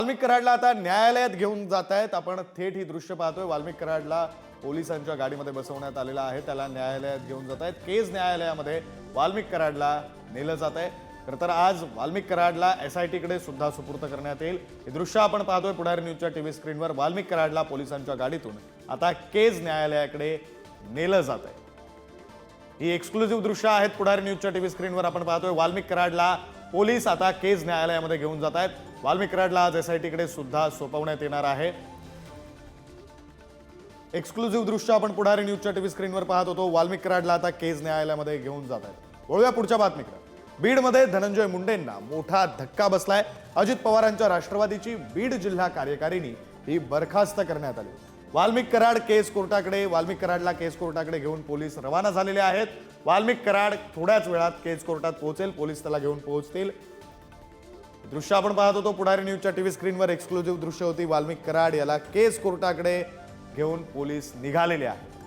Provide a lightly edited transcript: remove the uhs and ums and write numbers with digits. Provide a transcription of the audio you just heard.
वाल्मिक कराडला आता न्यायालयात घेऊन जात आहेत। आपण थेट ही दृश्य पाहतोय। वाल्मिक कराडला पोलिसांच्या गाडीमध्ये बसवण्यात आलेला आहे, त्याला न्यायालयात घेऊन जात आहेत। केज न्यायालयामध्ये वाल्मिक कराडला नेलं जात आहे। तर आज वाल्मिक कराडला SIT कडे सुद्धा सुपूर्द करण्यात येईल। हे दृश्य आपण पाहतोय पुढारी न्यूजच्या टीव्ही स्क्रीनवर। वाल्मिक कराडला पोलिसांच्या गाडीतून आता केज न्यायालयाकडे नेलं जात आहे। ही एक्सक्लुझिव्ह दृश्य आहेत पुढारी न्यूजच्या टीव्ही स्क्रीनवर आपण पाहतोय। वाल्मिक कराडला पोलीस आता केज न्यायालयामध्ये घेऊन जात आहेत। वाल्मिक कराडला आज SIT कडे सुद्धा सोपवण्यात येणार आहे। एक्सक्लुझिव्ह दृश्य आपण पुढारी न्यूजच्या टीव्ही स्क्रीनवर पाहत होतो। वाल्मिक कराडला आता केज न्यायालयामध्ये घेऊन जात आहेत। वळूया पुढच्या बातमीकडे। बीडमध्ये धनंजय मुंडेंना मोठा धक्का बसलाय। अजित पवारांच्या राष्ट्रवादीची बीड जिल्हा कार्यकारिणी ही बरखास्त करण्यात आली। वाल्मिक कराड केस कोर्टाकडे घेऊन पोलीस रवाना झालेले आहेत। वाल्मिक कराड थोड्याच वेळात केस कोर्टात पोहोचेल, पोलीस त्याला घेऊन पोहोचतील। दृश्य आपण पाहत होतो पुढारी न्यूजच्या टीव्ही स्क्रीनवर। एक्सक्लुझिव्ह दृश्य होती। वाल्मिक कराड याला केस कोर्टाकडे घेऊन पोलीस निघालेले आहेत।